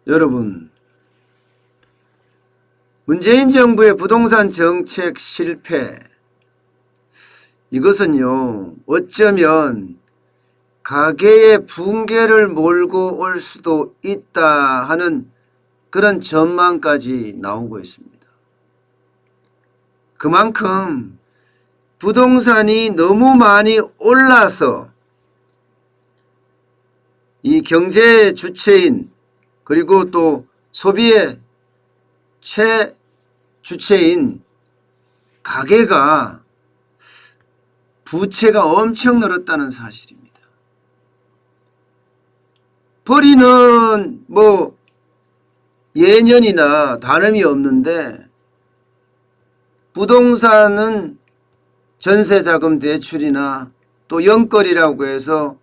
여러분, 문재인 정부의 부동산 정책 실패, 이것은요, 어쩌면 가계의 붕괴를 몰고 올 수도 있다 하는 그런 전망까지 나오고 있습니다. 그만큼 부동산이 너무 많이 올라서 이 경제의 주체인 그리고 또 소비의 최주체인 가계가 부채가 엄청 늘었다는 사실입니다. 벌이는 뭐 예년이나 다름이 없는데 부동산은 전세자금 대출이나 또 연거리라고 해서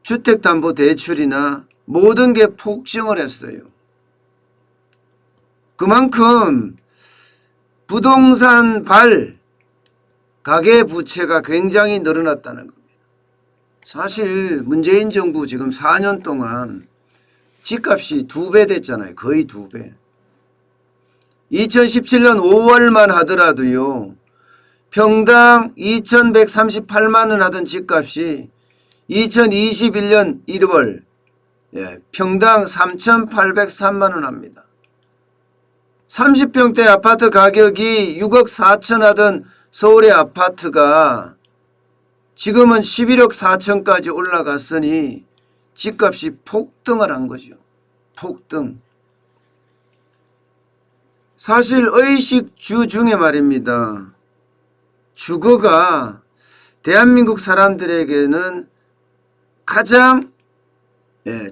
주택담보대출이나 모든 게 폭증을 했어요. 그만큼 부동산 가계부채가 굉장히 늘어났다는 겁니다. 사실 문재인 정부 지금 4년 동안 집값이 2배 됐잖아요. 거의 2배. 2017년 5월만 하더라도요. 평당 2,138만 원 하던 집값이 2021년 1월 평당 3,803만 원 합니다. 30평대 아파트 가격이 6억 4천 하던 서울의 아파트가 지금은 11억 4천까지 올라갔으니 집값이 폭등을 한 거죠. 폭등. 사실 의식주 중에 말입니다. 주거가 대한민국 사람들에게는 가장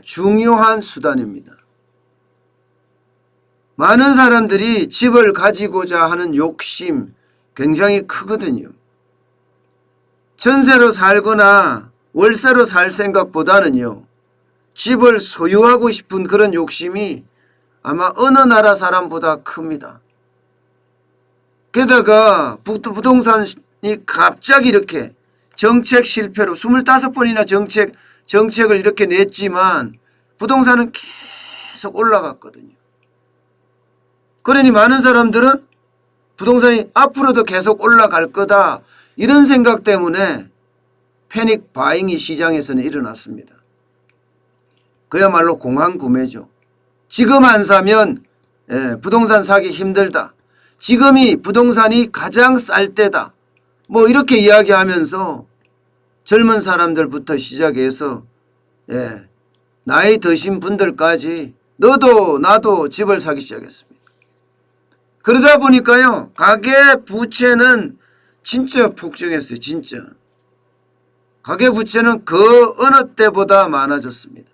중요한 수단입니다. 많은 사람들이 집을 가지고자 하는 욕심 굉장히 크거든요. 전세로 살거나 월세로 살 생각보다는요. 집을 소유하고 싶은 그런 욕심이 아마 어느 나라 사람보다 큽니다. 게다가 부동산이 갑자기 이렇게 정책 실패로 25번이나 정책을 이렇게 냈지만 부동산은 계속 올라갔거든요. 그러니 많은 사람들은 부동산이 앞으로도 계속 올라갈 거다 이런 생각 때문에 패닉 바잉이 시장에서는 일어났습니다. 그야말로 공황 구매죠. 지금 안 사면 부동산 사기 힘들다. 지금이 부동산이 가장 쌀 때다. 뭐 이렇게 이야기하면서 젊은 사람들부터 시작해서 나이 드신 분들까지 너도 나도 집을 사기 시작했습니다. 그러다 보니까요. 가계 부채는 진짜 폭증했어요. 진짜. 가계 부채는 그 어느 때보다 많아졌습니다.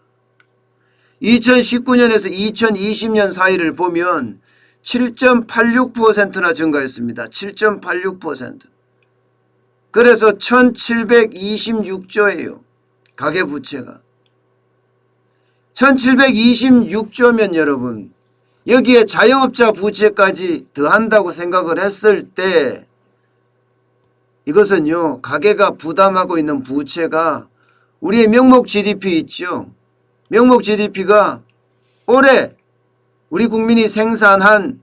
2019년에서 2020년 사이를 보면 7.86%나 증가했습니다. 7.86%. 그래서 1726조예요. 가계부채가. 1726조면 여러분 여기에 자영업자 부채까지 더한다고 생각을 했을 때 이것은요. 가계가 부담하고 있는 부채가 우리의 명목 GDP 있죠. 명목 GDP가 올해 우리 국민이 생산한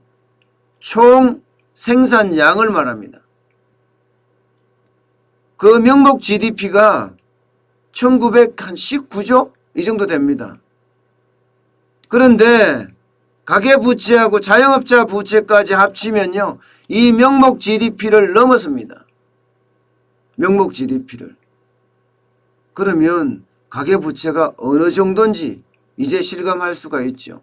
총 생산량을 말합니다. 그 명목 GDP가 1919조? 이 정도 됩니다. 그런데 가계부채하고 자영업자 부채까지 합치면요. 이 명목 GDP를 넘어섭니다. 명목 GDP를. 그러면 가계부채가 어느 정도인지 이제 실감할 수가 있죠.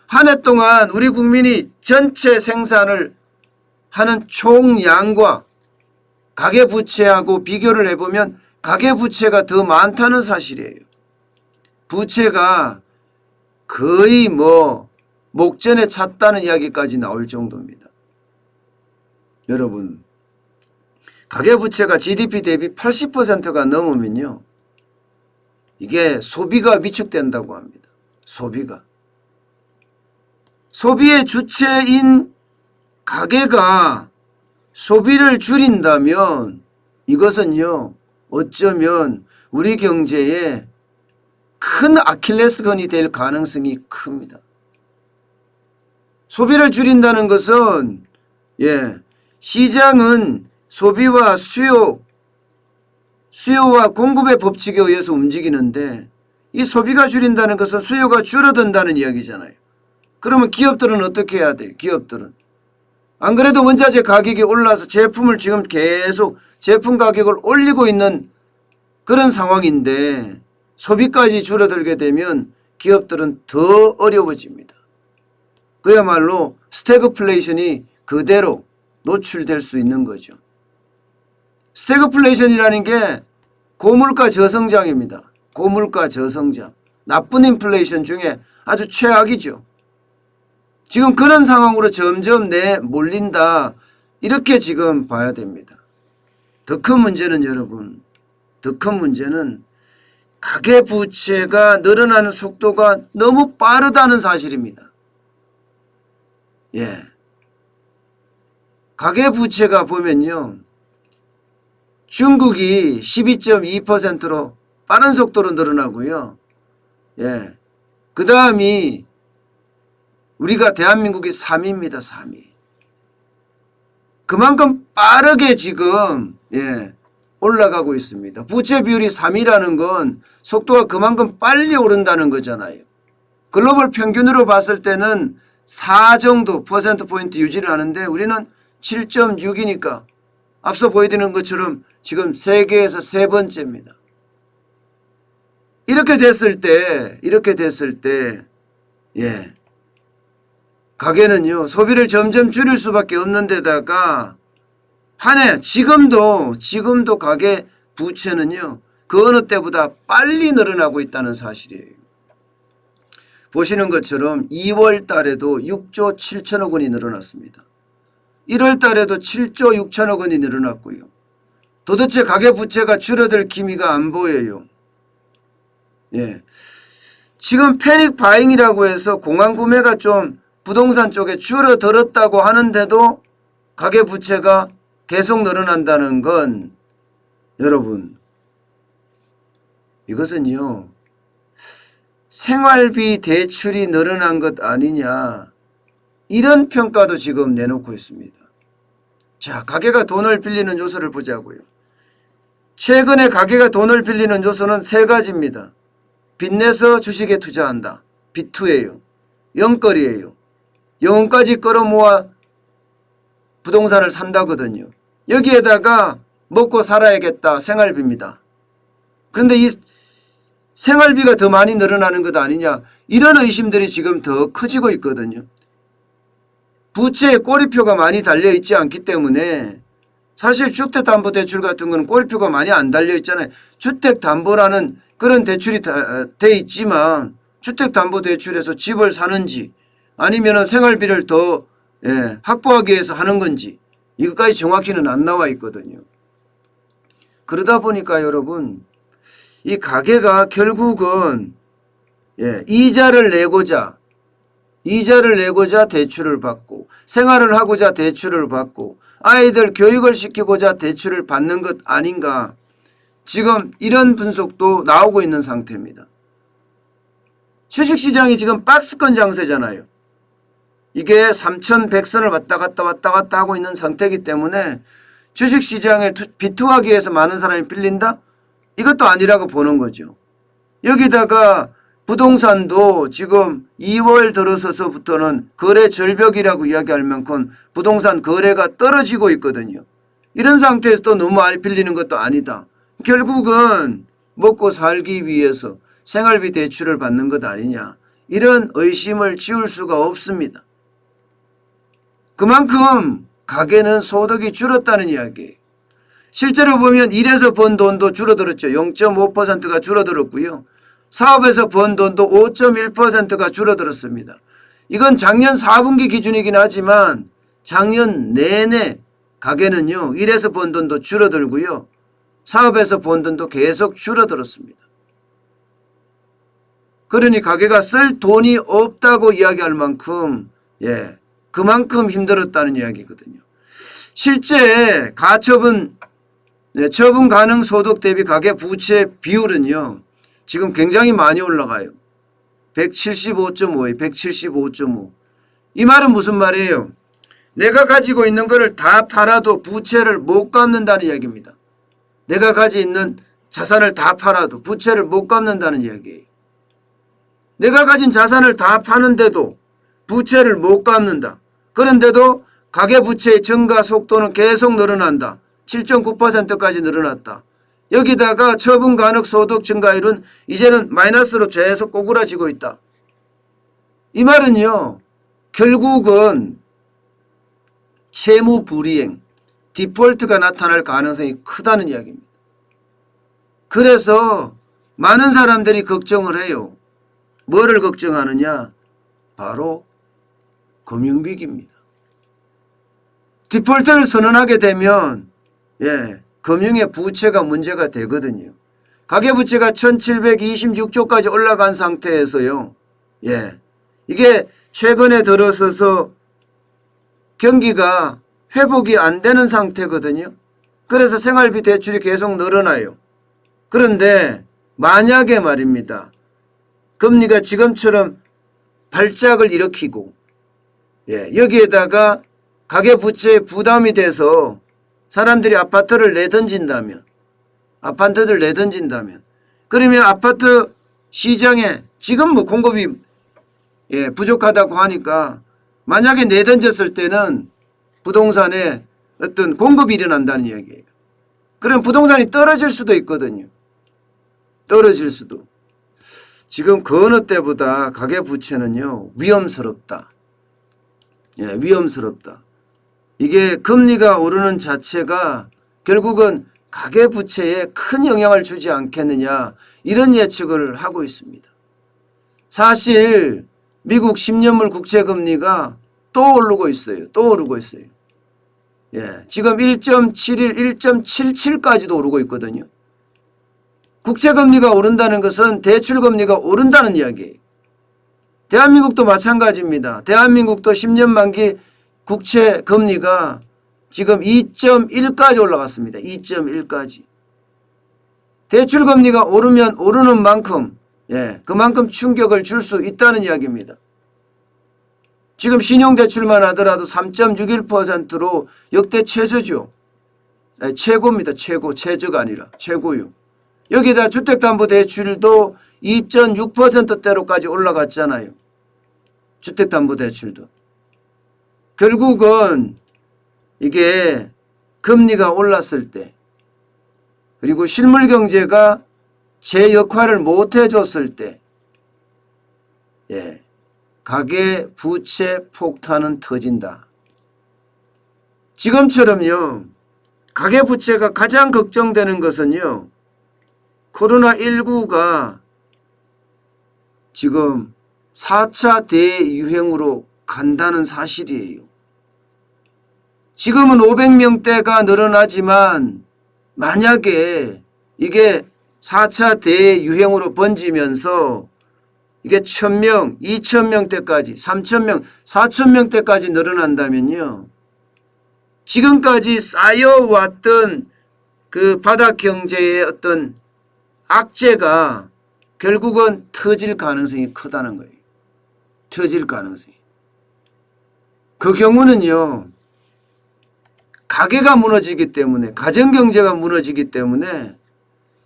한 해 동안 우리 국민이 전체 생산을 하는 총량과 가계부채하고 비교를 해보면 가계부채가 더 많다는 사실이에요. 부채가 거의 목전에 찼다는 이야기까지 나올 정도입니다. 여러분, 가계부채가 GDP 대비 80%가 넘으면요. 이게 소비가 위축된다고 합니다. 소비의 주체인 가계가 소비를 줄인다면 이것은요. 어쩌면 우리 경제에 큰 아킬레스건이 될 가능성이 큽니다. 소비를 줄인다는 것은 시장은 소비와 수요와 공급의 법칙에 의해서 움직이는데 이 소비가 줄인다는 것은 수요가 줄어든다는 이야기잖아요. 그러면 기업들은 어떻게 해야 돼요? 기업들은 안 그래도 원자재 가격이 올라서 제품을 지금 계속 제품 가격을 올리고 있는 그런 상황인데 소비까지 줄어들게 되면 기업들은 더 어려워집니다. 그야말로 스태그플레이션이 그대로 노출될 수 있는 거죠. 스태그플레이션이라는 게 고물가 저성장입니다. 고물가 저성장. 나쁜 인플레이션 중에 아주 최악이죠. 지금 그런 상황으로 점점 몰린다. 이렇게 지금 봐야 됩니다. 더 큰 문제는 여러분, 더 큰 문제는 가계부채가 늘어나는 속도가 너무 빠르다는 사실입니다. 가계부채가 보면요. 중국이 12.2%로 빠른 속도로 늘어나고요. 그 다음이 우리가 대한민국이 3위입니다. 3위. 그만큼 빠르게 지금 올라가고 있습니다. 부채 비율이 3위라는 건 속도가 그만큼 빨리 오른다는 거잖아요. 글로벌 평균으로 봤을 때는 4 정도 퍼센트포인트 유지를 하는데 우리는 7.6이니까 앞서 보여드리는 것처럼 지금 세계에서 세 번째입니다. 이렇게 됐을 때 가계는요 소비를 점점 줄일 수밖에 없는 데다가 한 해 지금도 가계 부채는요 그 어느 때보다 빨리 늘어나고 있다는 사실이에요. 보시는 것처럼 2월 달에도 6조 7천억 원이 늘어났습니다. 1월 달에도 7조 6천억 원이 늘어났고요. 도대체 가계부채가 줄어들 기미가 안 보여요. 지금 패닉 바잉이라고 해서 공황 구매가 좀 부동산 쪽에 줄어들었다고 하는데도 가계부채가 계속 늘어난다는 건 여러분 이것은요 생활비 대출이 늘어난 것 아니냐 이런 평가도 지금 내놓고 있습니다. 자, 가계가 돈을 빌리는 요소를 보자고요. 최근에 가계가 돈을 빌리는 요소는 세 가지입니다. 빚내서 주식에 투자한다. 빚투예요. 영끌이에요. 영혼까지 끌어모아 부동산을 산다거든요. 여기에다가 먹고 살아야겠다. 생활비입니다. 그런데 이 생활비가 더 많이 늘어나는 것 아니냐 이런 의심들이 지금 더 커지고 있거든요. 부채에 꼬리표가 많이 달려있지 않기 때문에 사실 주택담보대출 같은 거는 꼬리표가 많이 안 달려있잖아요. 주택담보라는 그런 대출이 돼 있지만 주택담보대출에서 집을 사는지 아니면 생활비를 더 확보하기 위해서 하는 건지 이것까지 정확히는 안 나와 있거든요. 그러다 보니까 여러분 이 가계가 결국은 이자를 내고자 대출을 받고 생활을 하고자 대출을 받고 아이들 교육을 시키고자 대출을 받는 것 아닌가 지금 이런 분석도 나오고 있는 상태입니다. 주식시장이 지금 박스권 장세잖아요. 이게 3,100선을 왔다 갔다 하고 있는 상태이기 때문에 주식시장에 비투하기 위해서 많은 사람이 빌린다? 이것도 아니라고 보는 거죠. 여기다가 부동산도 지금 2월 들어서서부터는 거래 절벽이라고 이야기할 만큼 부동산 거래가 떨어지고 있거든요. 이런 상태에서 또 너무 많이 빌리는 것도 아니다. 결국은 먹고 살기 위해서 생활비 대출을 받는 것 아니냐. 이런 의심을 지울 수가 없습니다. 그만큼 가계는 소득이 줄었다는 이야기예요. 실제로 보면 일해서 번 돈도 줄어들었죠. 0.5%가 줄어들었고요. 사업에서 번 돈도 5.1%가 줄어들었습니다. 이건 작년 4분기 기준이긴 하지만 작년 내내 가계는요. 일해서 번 돈도 줄어들고요. 사업에서 번 돈도 계속 줄어들었습니다. 그러니 가계가 쓸 돈이 없다고 이야기할 만큼 그만큼 힘들었다는 이야기거든요. 실제 가처분 처분 가능 소득 대비 가계 부채 비율은요. 지금 굉장히 많이 올라가요. 175.5에 175.5. 이 말은 무슨 말이에요? 내가 가지고 있는 것을 다 팔아도 부채를 못 갚는다는 이야기입니다. 내가 가지고 있는 자산을 다 팔아도 부채를 못 갚는다는 이야기예요. 내가 가진 자산을 다 파는데도 부채를 못 갚는다. 그런데도 가계부채의 증가 속도는 계속 늘어난다. 7.9%까지 늘어났다. 여기다가 처분 가능 소득 증가율은 이제는 마이너스로 계속 꼬꾸라지고 있다. 이 말은요, 결국은 채무 불이행, 디폴트가 나타날 가능성이 크다는 이야기입니다. 그래서 많은 사람들이 걱정을 해요. 뭐를 걱정하느냐? 바로 금융위기입니다. 디폴트를 선언하게 되면 금융의 부채가 문제가 되거든요. 가계부채가 1726조까지 올라간 상태에서요. 이게 최근에 들어서서 경기가 회복이 안 되는 상태거든요. 그래서 생활비 대출이 계속 늘어나요. 그런데 만약에 말입니다. 금리가 지금처럼 발작을 일으키고 여기에다가 가계부채에 부담이 돼서 사람들이 아파트를 내던진다면 그러면 아파트 시장에 지금 뭐 공급이 부족하다고 하니까 만약에 내던졌을 때는 부동산에 어떤 공급이 일어난다는 이야기예요. 그럼 부동산이 떨어질 수도 있거든요. 떨어질 수도. 지금 그 어느 때보다 가계부채는요 위험스럽다. 위험스럽다. 이게 금리가 오르는 자체가 결국은 가계부채에 큰 영향을 주지 않겠느냐 이런 예측을 하고 있습니다. 사실 미국 10년물 국채금리가 또 오르고 있어요. 지금 1.71, 1.77까지도 오르고 있거든요. 국채금리가 오른다는 것은 대출금리가 오른다는 이야기예요. 대한민국도 마찬가지입니다. 대한민국도 10년 만기 국채금리가 지금 2.1까지 올라갔습니다. 2.1까지. 대출금리가 오르면 오르는 만큼 그만큼 충격을 줄 수 있다는 이야기입니다. 지금 신용대출만 하더라도 3.61%로 역대 최저죠. 최고입니다. 최저가 아니라 최고요. 여기다 주택담보대출도 2.6%대로까지 올라갔잖아요. 주택담보대출도. 결국은 이게 금리가 올랐을 때 그리고 실물경제가 제 역할을 못해줬을 때 가계부채 폭탄은 터진다. 지금처럼요. 가계부채가 가장 걱정되는 것은요. 코로나19가 지금 4차 대유행으로 간다는 사실이에요. 지금은 500명대가 늘어나지만 만약에 이게 4차 대유행으로 번지면서 이게 1000명, 2000명대까지, 3000명, 4000명대까지 늘어난다면요. 지금까지 쌓여왔던 그 바닥 경제의 어떤 악재가 결국은 터질 가능성이 크다는 거예요. 터질 가능성이. 그 경우는요. 가계가 무너지기 때문에 가정경제가 무너지기 때문에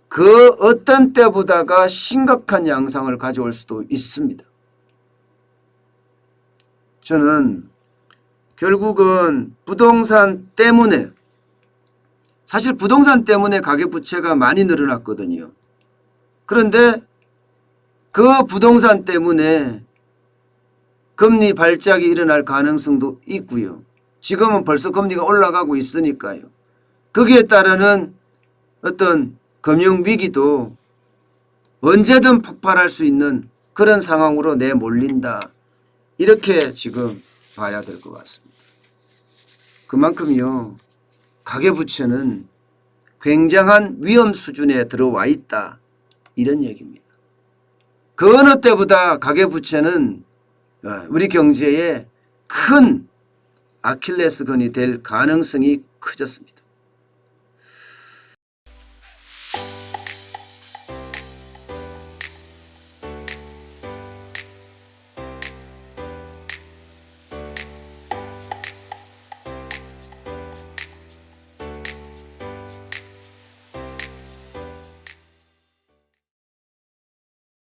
그 어떤 때보다가 심각한 양상을 가져올 수도 있습니다. 저는 결국은 부동산 때문에 사실 부동산 때문에 가계부채가 많이 늘어났거든요. 그런데 그 부동산 때문에 금리 발작이 일어날 가능성도 있고요. 지금은 벌써 금리가 올라가고 있으니까요. 거기에 따르는 어떤 금융위기도 언제든 폭발할 수 있는 그런 상황으로 내몰린다. 이렇게 지금 봐야 될 것 같습니다. 그만큼요. 가계부채는 굉장한 위험 수준에 들어와 있다. 이런 얘기입니다. 그 어느 때보다 가계부채는 우리 경제에 큰 아킬레스건이 될 가능성이 커졌습니다.